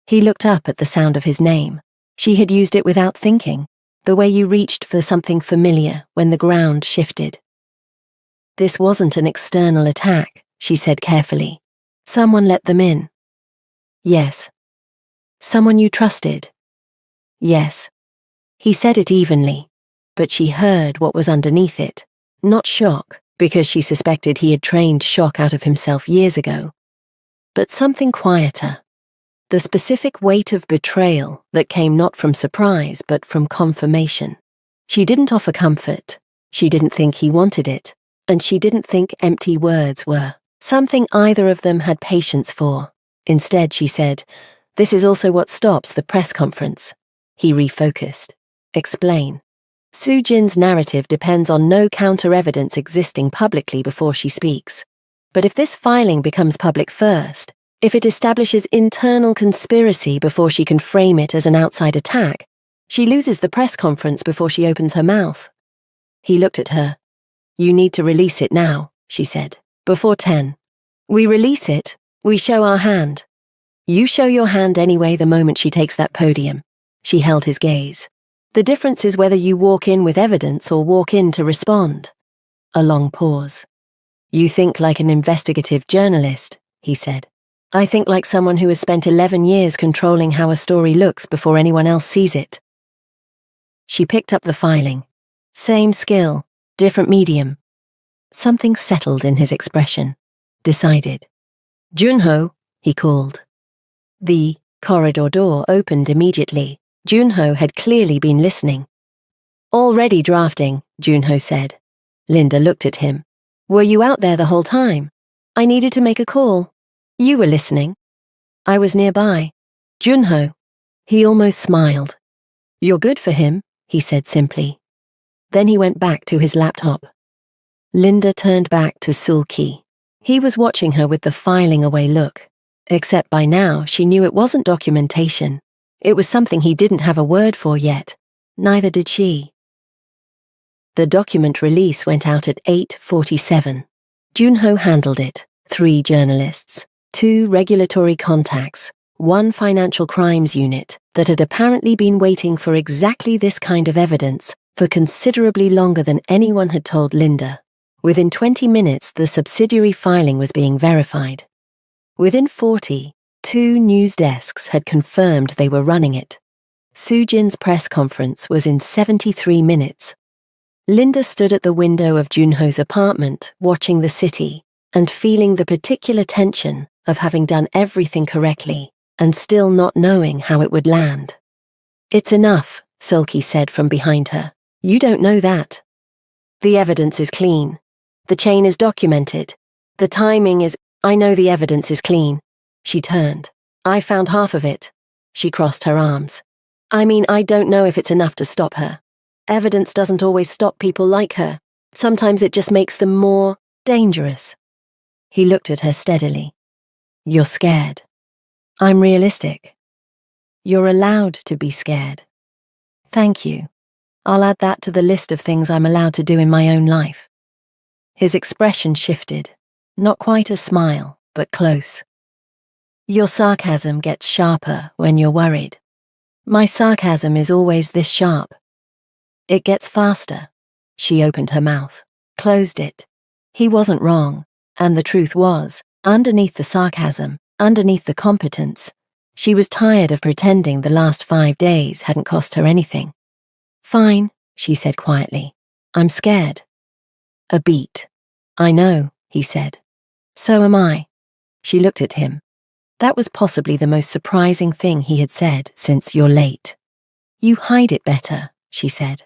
He looked up at the sound of his name. She had used it without thinking, the way you reached for something familiar when the ground shifted. This wasn't an external attack, she said carefully. Someone let them in. Yes. Someone you trusted. Yes. He said it evenly, but she heard what was underneath it. Not shock, because she suspected he had trained shock out of himself years ago, but something quieter. The specific weight of betrayal that came not from surprise but from confirmation. She didn't offer comfort. She didn't think he wanted it, and she didn't think empty words were something either of them had patience for. Instead, she said, "This is also what stops the press conference." He refocused. Explain. Sujin's narrative depends on no counter-evidence existing publicly before she speaks. But if this filing becomes public first, if it establishes internal conspiracy before she can frame it as an outside attack, she loses the press conference before she opens her mouth. He looked at her. "You need to release it now," she said, "before 10. We release it, we show our hand. You show your hand anyway the moment she takes that podium." She held his gaze. "The difference is whether you walk in with evidence or walk in to respond." A long pause. "You think like an investigative journalist," he said. "I think like someone who has spent 11 years controlling how a story looks before anyone else sees it." She picked up the filing. Same skill, different medium. Something settled in his expression. Decided. "Junho," he called. The corridor door opened immediately. Junho had clearly been listening. "Already drafting," Junho said. Linda looked at him. "Were you out there the whole time? I needed to make a call. You were listening." "I was nearby." "Junho." He almost smiled. "You're good for him," he said simply. Then he went back to his laptop. Linda turned back to Sulki. He was watching her with the filing away look. Except by now she knew it wasn't documentation. It was something he didn't have a word for yet. Neither did she. The document release went out at 8:47. Junho handled it. 3 journalists, 2 regulatory contacts, 1 financial crimes unit that had apparently been waiting for exactly this kind of evidence for considerably longer than anyone had told Linda. Within 20 minutes, the subsidiary filing was being verified. Within 40, 2 news desks had confirmed they were running it. Sujin's press conference was in 73 minutes. Linda stood at the window of Junho's apartment, watching the city, and feeling the particular tension of having done everything correctly and still not knowing how it would land. "It's enough," Sulki said from behind her. "You don't know that. The evidence is clean. The chain is documented. The timing is— I know the evidence is clean." She turned. "I found half of it." She crossed her arms. "I mean, I don't know if it's enough to stop her. Evidence doesn't always stop people like her. Sometimes it just makes them more dangerous." He looked at her steadily. "You're scared." "I'm realistic." "You're allowed to be scared." "Thank you. I'll add that to the list of things I'm allowed to do in my own life." His expression shifted. Not quite a smile, but close. "Your sarcasm gets sharper when you're worried. My sarcasm is always this sharp. It gets faster." She opened her mouth, closed it. He wasn't wrong, and the truth was, underneath the sarcasm, underneath the competence, she was tired of pretending the last 5 days hadn't cost her anything. "Fine," she said quietly. "I'm scared." A beat. "I know," he said. "So am I." She looked at him. That was possibly the most surprising thing he had said since "you're late." "You hide it better," she said.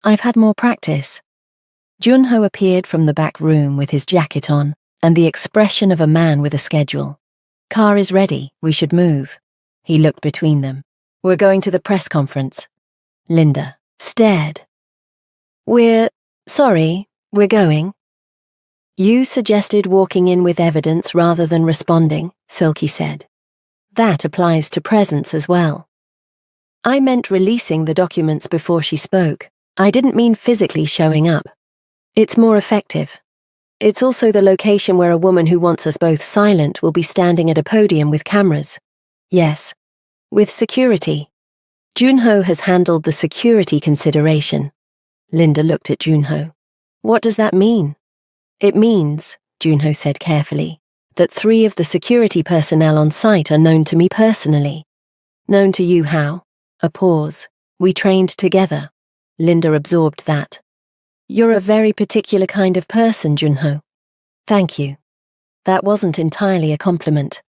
"I've had more practice." Junho appeared from the back room with his jacket on and the expression of a man with a schedule. "Car is ready, we should move." He looked between them. "We're going to the press conference." Linda stared. Sorry, we're going." "You suggested walking in with evidence rather than responding," Sulki said. "That applies to presence as well. I meant releasing the documents before she spoke. I didn't mean physically showing up. It's more effective. It's also the location where a woman who wants us both silent will be standing at a podium with cameras. Yes. With security. Junho has handled the security consideration. Linda looked at Junho. What does that mean? It means, Junho said carefully, that 3 of the security personnel on site are known to me personally. Known to you how? A pause. We trained together. Linda absorbed that. You're a very particular kind of person, Junho. Thank you. That wasn't entirely a compliment.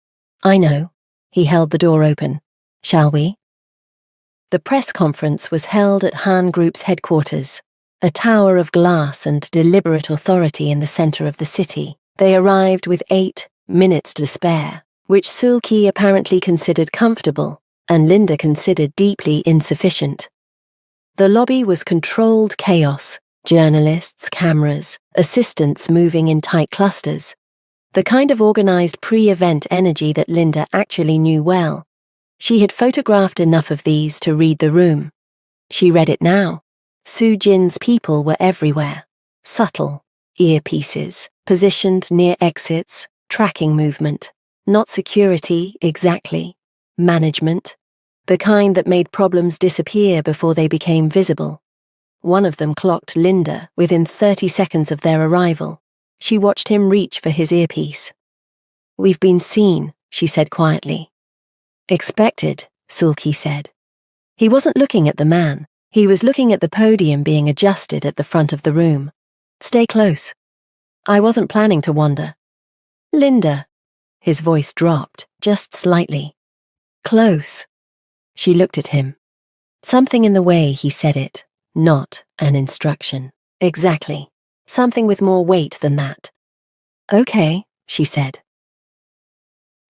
I know. He held the door open. Shall we? The press conference was held at Han Group's headquarters, a tower of glass and deliberate authority in the center of the city. They arrived with 8 minutes to spare, which Sulki apparently considered comfortable, and Linda considered deeply insufficient. The lobby was controlled chaos, journalists, cameras, assistants moving in tight clusters. The kind of organized pre-event energy that Linda actually knew well. She had photographed enough of these to read the room. She read it now. Su Jin's people were everywhere. Subtle, earpieces, positioned near exits, tracking movement. Not security, exactly. Management. The kind that made problems disappear before they became visible. One of them clocked Linda within 30 seconds of their arrival. She watched him reach for his earpiece. We've been seen, she said quietly. Expected, Sulki said. He wasn't looking at the man. He was looking at the podium being adjusted at the front of the room. Stay close. I wasn't planning to wander. Linda. His voice dropped, just slightly. Close. She looked at him. Something in the way he said it, not an instruction. Exactly. Something with more weight than that. Okay, she said.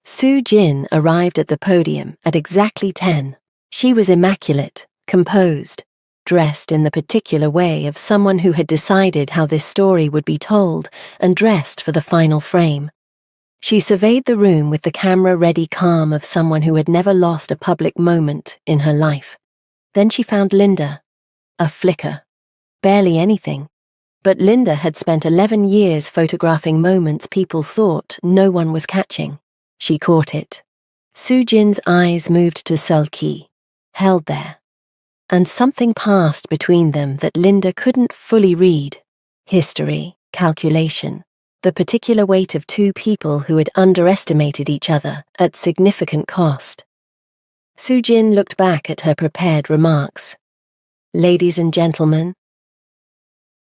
Su Jin arrived at the podium at exactly 10. She was immaculate, composed, dressed in the particular way of someone who had decided how this story would be told and dressed for the final frame. She surveyed the room with the camera-ready calm of someone who had never lost a public moment in her life. Then she found Linda. A flicker. Barely anything. But Linda had spent 11 years photographing moments people thought no one was catching. She caught it. Su Jin's eyes moved to Sulki, held there. And something passed between them that Linda couldn't fully read. History, calculation, the particular weight of 2 people who had underestimated each other at significant cost. Su Jin looked back at her prepared remarks. Ladies and gentlemen.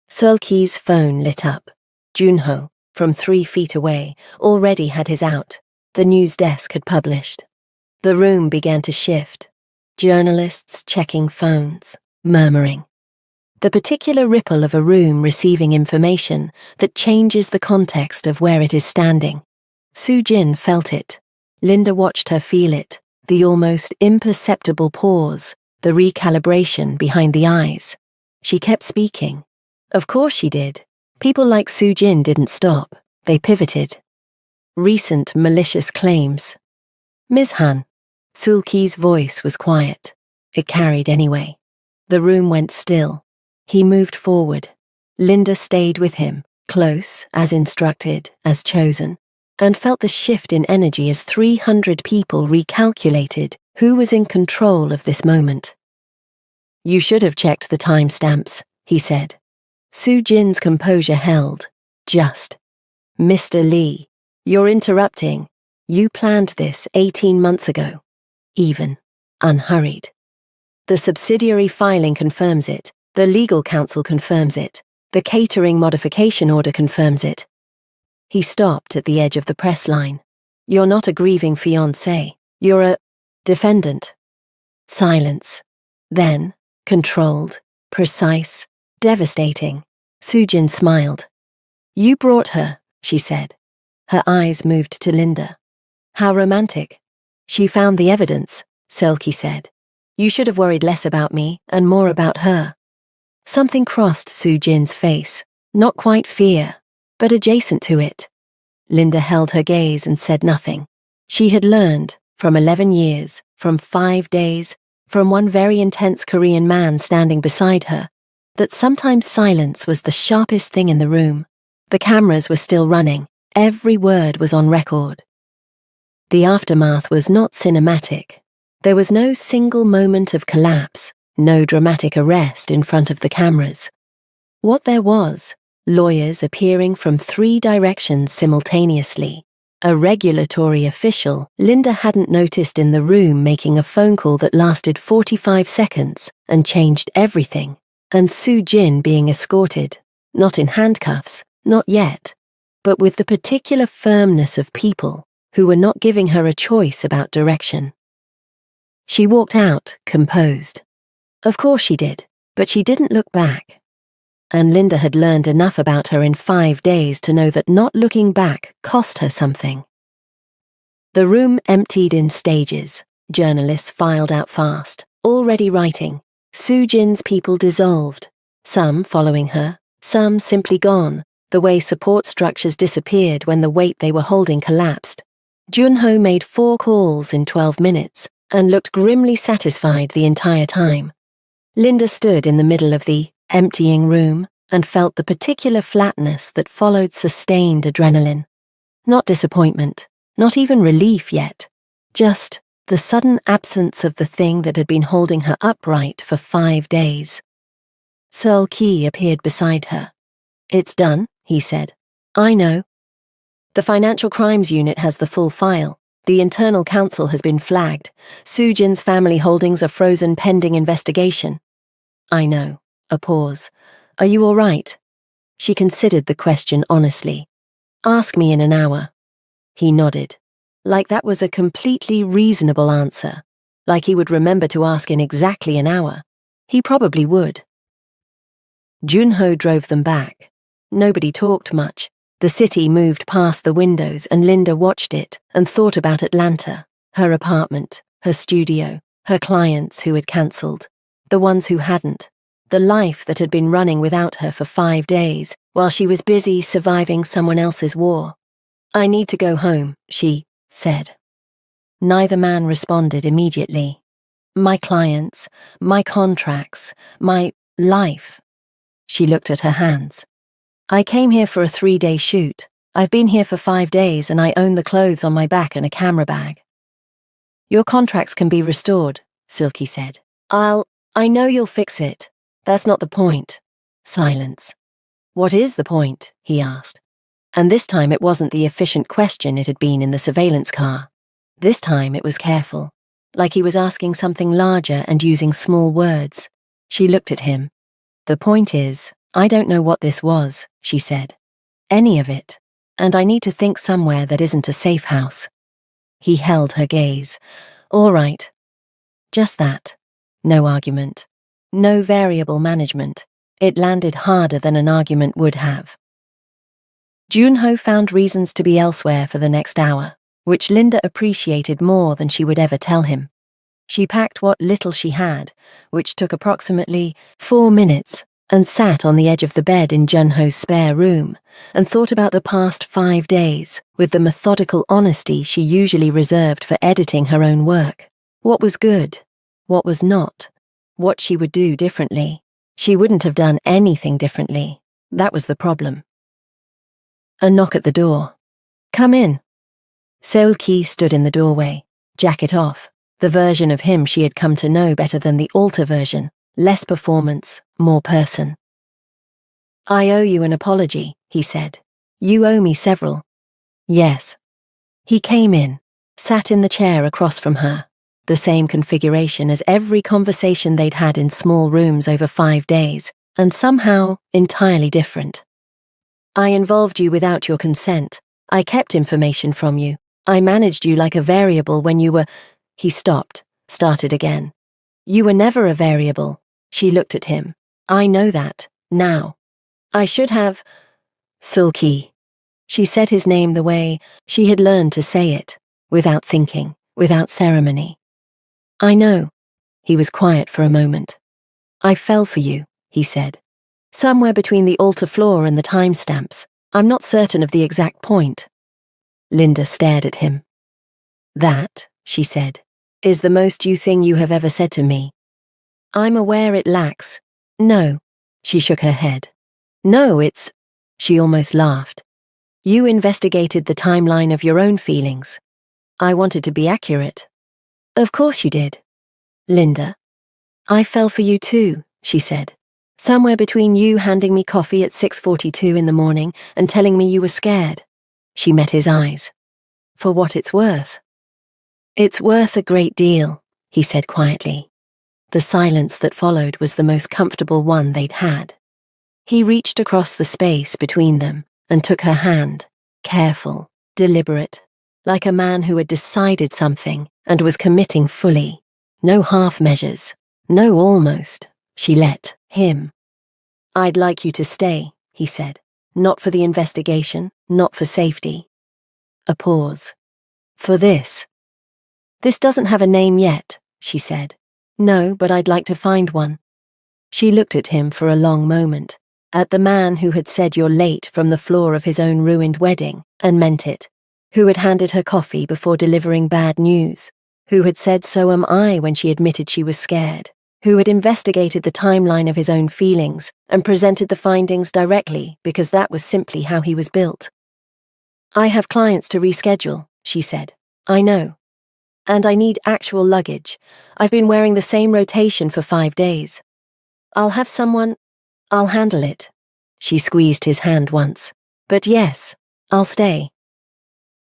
Sulki's phone lit up. Junho, from 3 feet away, already had his out. The news desk had published. The room began to shift. Journalists checking phones, murmuring. The particular ripple of a room receiving information that changes the context of where it is standing. Su Jin felt it. Linda watched her feel it, the almost imperceptible pause, the recalibration behind the eyes. She kept speaking. Of course she did. People like Su Jin didn't stop. They pivoted. Recent malicious claims. Ms. Han. Sulki's voice was quiet. It carried anyway. The room went still. He moved forward. Linda stayed with him, close, as instructed, as chosen, and felt the shift in energy as 300 people recalculated who was in control of this moment. You should have checked the timestamps, he said. Su Jin's composure held. Just. Mr. Lee, you're interrupting. You planned this 18 months ago. Even. Unhurried. The subsidiary filing confirms it. The legal counsel confirms it. The catering modification order confirms it. He stopped at the edge of the press line. You're not a grieving fiancé. You're a defendant. Silence. Then, controlled, precise, devastating. Su Jin smiled. You brought her, she said. Her eyes moved to Linda. How romantic. She found the evidence, Sulki said. You should have worried less about me and more about her. Something crossed Su Jin's face, not quite fear, but adjacent to it. Linda held her gaze and said nothing. She had learned, from 11 years, from 5 days, from one very intense Korean man standing beside her, that sometimes silence was the sharpest thing in the room. The cameras were still running. Every word was on record. The aftermath was not cinematic. There was no single moment of collapse, no dramatic arrest in front of the cameras. What there was, lawyers appearing from 3 directions simultaneously. A regulatory official Linda hadn't noticed in the room making a phone call that lasted 45 seconds and changed everything, and Soo Jin being escorted, not in handcuffs, not yet, but with the particular firmness of people who were not giving her a choice about direction. She walked out, composed. Of course she did, but she didn't look back. And Linda had learned enough about her in 5 days to know that not looking back cost her something. The room emptied in stages. Journalists filed out fast, already writing. Soo Jin's people dissolved, some following her, some simply gone, the way support structures disappeared when the weight they were holding collapsed. Junho made 4 calls in 12 minutes and looked grimly satisfied the entire time. Linda stood in the middle of the emptying room and felt the particular flatness that followed sustained adrenaline. Not disappointment, not even relief yet, just the sudden absence of the thing that had been holding her upright for 5 days. Seol Ki appeared beside her. "It's done," he said. "I know. The Financial Crimes Unit has the full file. The Internal Counsel has been flagged. Soo Jin's family holdings are frozen pending investigation." "I know." A pause. "Are you all right?" She considered the question honestly. "Ask me in an hour." He nodded, like that was a completely reasonable answer, like he would remember to ask in exactly an hour. He probably would. Junho drove them back. Nobody talked much. The city moved past the windows and Linda watched it and thought about Atlanta, her apartment, her studio, her clients who had cancelled, the ones who hadn't, the life that had been running without her for 5 days while she was busy surviving someone else's war. "I need to go home," she said. Neither man responded immediately. "My clients, my contracts, my life." She looked at her hands. "I came here for a 3-day shoot. I've been here for 5 days and I own the clothes on my back and a camera bag." "Your contracts can be restored," Seol-ki said. I know you'll fix it. That's not the point." Silence. "What is the point?" he asked. And this time it wasn't the efficient question it had been in the surveillance car. This time it was careful, like he was asking something larger and using small words. She looked at him. "The point is, I don't know what this was," she said. "Any of it. And I need to think somewhere that isn't a safe house." He held her gaze. "All right." Just that. No argument. No variable management. It landed harder than an argument would have. Junho found reasons to be elsewhere for the next hour, which Linda appreciated more than she would ever tell him. She packed what little she had, which took approximately 4 minutes, and sat on the edge of the bed in Junho's spare room, and thought about the past 5 days with the methodical honesty she usually reserved for editing her own work. What was good? What was not? What she would do differently? She wouldn't have done anything differently. That was the problem. A knock at the door. "Come in." Seol-ki stood in the doorway, jacket off, the version of him she had come to know better than the alter version, less performance, more person. "I owe you an apology," he said. "You owe me several." "Yes." He came in, sat in the chair across from her, the same configuration as every conversation they'd had in small rooms over 5 days, and somehow entirely different. "I involved you without your consent. I kept information from you. I managed you like a variable when you were—" He stopped, started again. "You were never a variable." She looked at him. "I know that, now. I should have—" "Seol-ki." She said his name the way she had learned to say it, without thinking, without ceremony. "I know." He was quiet for a moment. "I fell for you," he said. "Somewhere between the altar floor and the timestamps. I'm not certain of the exact point." Linda stared at him. "That," she said, is the most you thing you have ever said to me. I'm aware it lacks. No. She shook her head. No, it's... She almost laughed. You investigated the timeline of your own feelings. I wanted to be accurate. Of course you did. Linda. I fell for you too, she said. Somewhere between you handing me coffee at 6:42 in the morning and telling me you were scared. She met his eyes. For what it's worth. It's worth a great deal, he said quietly. The silence that followed was the most comfortable one they'd had. He reached across the space between them and took her hand, careful, deliberate, like a man who had decided something and was committing fully. No half measures, no almost. She let him. I'd like you to stay, he said. Not for the investigation, not for safety. A pause. For this. This doesn't have a name yet, she said. No, but I'd like to find one. She looked at him for a long moment, at the man who had said you're late from the floor of his own ruined wedding, and meant it, who had handed her coffee before delivering bad news, who had said so am I when she admitted she was scared, who had investigated the timeline of his own feelings and presented the findings directly because that was simply how he was built. I have clients to reschedule, she said. I know. And I need actual luggage. I've been wearing the same rotation for 5 days. I'll have someone... I'll handle it. She squeezed his hand once. But yes, I'll stay.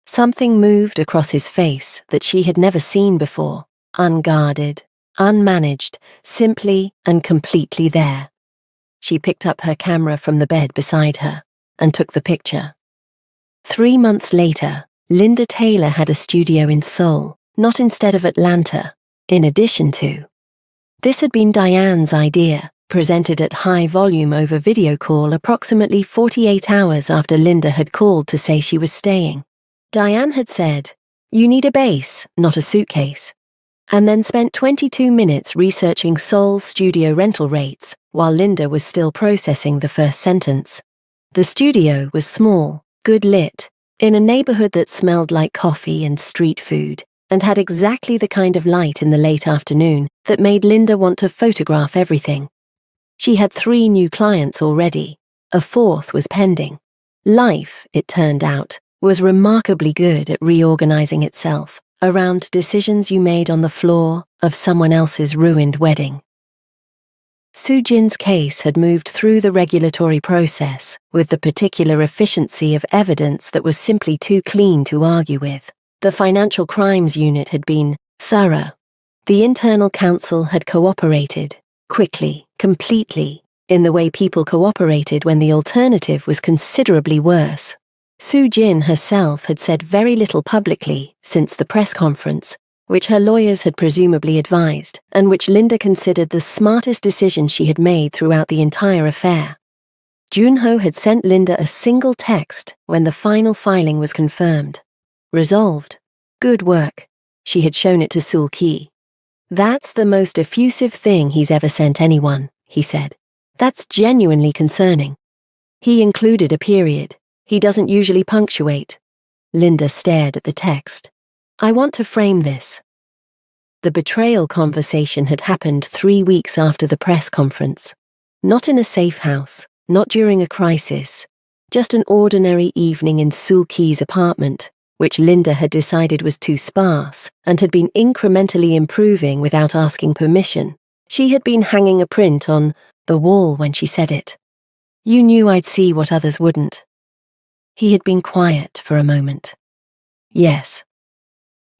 Something moved across his face that she had never seen before, unguarded, unmanaged, simply and completely there. She picked up her camera from the bed beside her and took the picture. 3 months later, Linda Taylor had a studio in Seoul, not instead of Atlanta, in addition to. This had been Diane's idea, presented at high volume over video call approximately 48 hours after Linda had called to say she was staying. Diane had said, "You need a base, not a suitcase," and then spent 22 minutes researching Seoul's studio rental rates while Linda was still processing the first sentence. The studio was small, good lit, in a neighborhood that smelled like coffee and street food, and had exactly the kind of light in the late afternoon that made Linda want to photograph everything. She had 3 new clients already. A 4th was pending. Life, it turned out, was remarkably good at reorganizing itself around decisions you made on the floor of someone else's ruined wedding. Soo-jin's case had moved through the regulatory process with the particular efficiency of evidence that was simply too clean to argue with. The Financial Crimes Unit had been thorough. The internal counsel had cooperated, quickly, completely, in the way people cooperated when the alternative was considerably worse. Soo-jin herself had said very little publicly since the press conference, which her lawyers had presumably advised, and which Linda considered the smartest decision she had made throughout the entire affair. Junho had sent Linda a single text when the final filing was confirmed. Resolved. Good work. She had shown it to Sul-ki. That's the most effusive thing he's ever sent anyone, he said. That's genuinely concerning. He included a period. He doesn't usually punctuate. Linda stared at the text. I want to frame this. The betrayal conversation had happened 3 weeks after the press conference. Not in a safe house, not during a crisis, just an ordinary evening in Sul-ki's apartment, which Linda had decided was too sparse and had been incrementally improving without asking permission. She had been hanging a print on the wall when she said it. You knew I'd see what others wouldn't. He had been quiet for a moment. Yes.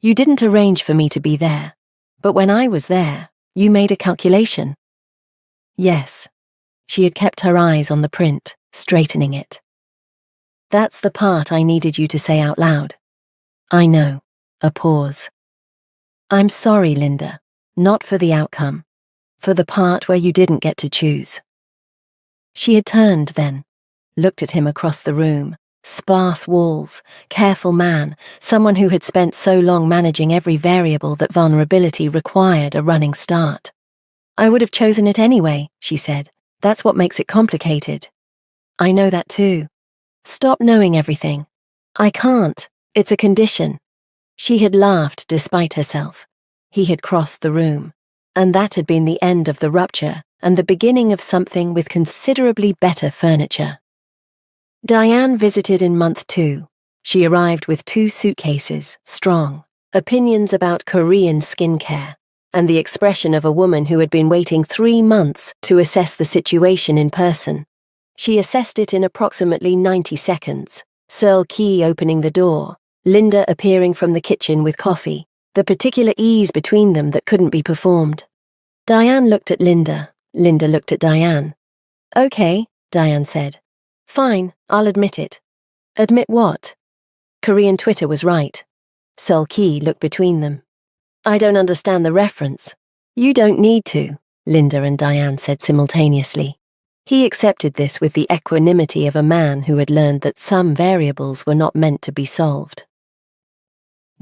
You didn't arrange for me to be there, but when I was there, you made a calculation. Yes. She had kept her eyes on the print, straightening it. That's the part I needed you to say out loud. I know. A pause. I'm sorry, Linda. Not for the outcome. For the part where you didn't get to choose. She had turned then, looked at him across the room. Sparse walls, careful man, someone who had spent so long managing every variable that vulnerability required a running start. I would have chosen it anyway, she said. That's what makes it complicated. I know that too. Stop knowing everything. I can't. It's a condition. She had laughed despite herself. He had crossed the room, and that had been the end of the rupture and the beginning of something with considerably better furniture. Diane visited in month 2. She arrived with 2 suitcases, strong, opinions about Korean skincare, and the expression of a woman who had been waiting 3 months to assess the situation in person. She assessed it in approximately 90 seconds, Seol Ki opening the door, Linda appearing from the kitchen with coffee, the particular ease between them that couldn't be performed. Diane looked at Linda. Linda looked at Diane. "Okay," Diane said. "Fine, I'll admit it." "Admit what?" Korean Twitter was right. Seol Ki looked between them. "I don't understand the reference." "You don't need to," Linda and Diane said simultaneously. He accepted this with the equanimity of a man who had learned that some variables were not meant to be solved.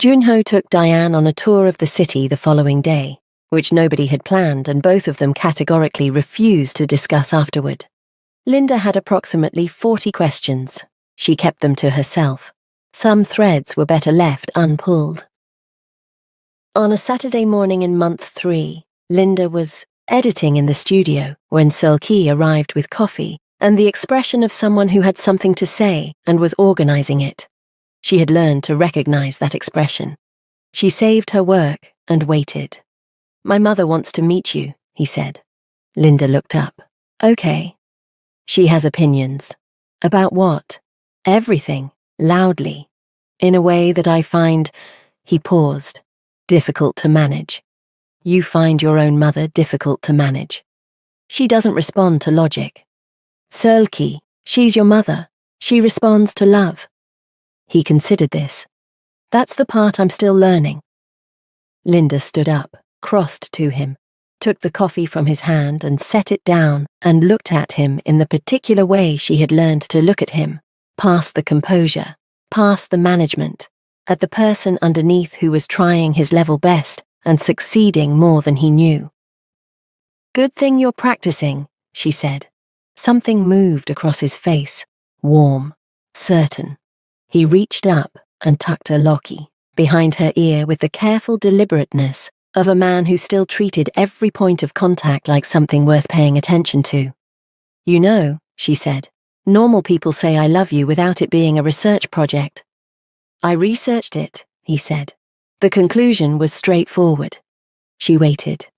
Junho took Diane on a tour of the city the following day, which nobody had planned and both of them categorically refused to discuss afterward. Linda had approximately 40 questions. She kept them to herself. Some threads were better left unpulled. On a Saturday morning in month 3, Linda was editing in the studio when Seol Ki arrived with coffee and the expression of someone who had something to say and was organizing it. She had learned to recognize that expression. She saved her work and waited. "My mother wants to meet you," he said. Linda looked up. "Okay." "She has opinions." "About what?" "Everything, loudly. In a way that I find," he paused, "difficult to manage." "You find your own mother difficult to manage?" "She doesn't respond to logic." "Seol Ki, she's your mother. She responds to love." He considered this. "That's the part I'm still learning." Linda stood up, crossed to him, took the coffee from his hand and set it down and looked at him in the particular way she had learned to look at him, past the composure, past the management, at the person underneath who was trying his level best and succeeding more than he knew. "Good thing you're practicing," she said. Something moved across his face, warm, certain. He reached up and tucked a locky behind her ear with the careful deliberateness of a man who still treated every point of contact like something worth paying attention to. "You know," she said, "normal people say I love you without it being a research project." "I researched it," he said. The conclusion was straightforward. She waited.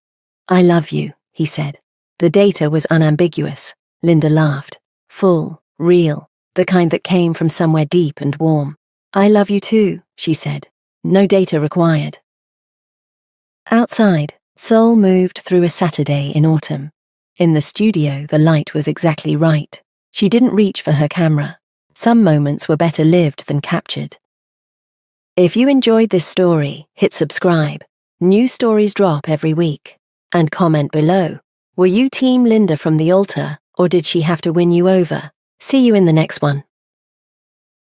"I love you," he said. The data was unambiguous. Linda laughed. Full, real, the kind that came from somewhere deep and warm. "I love you too," she said. "No data required." Outside, Seoul moved through a Saturday in autumn. In the studio, the light was exactly right. She didn't reach for her camera. Some moments were better lived than captured. If you enjoyed this story, hit subscribe. New stories drop every week. And comment below. Were you Team Linda from the altar, or did she have to win you over? See you in the next one.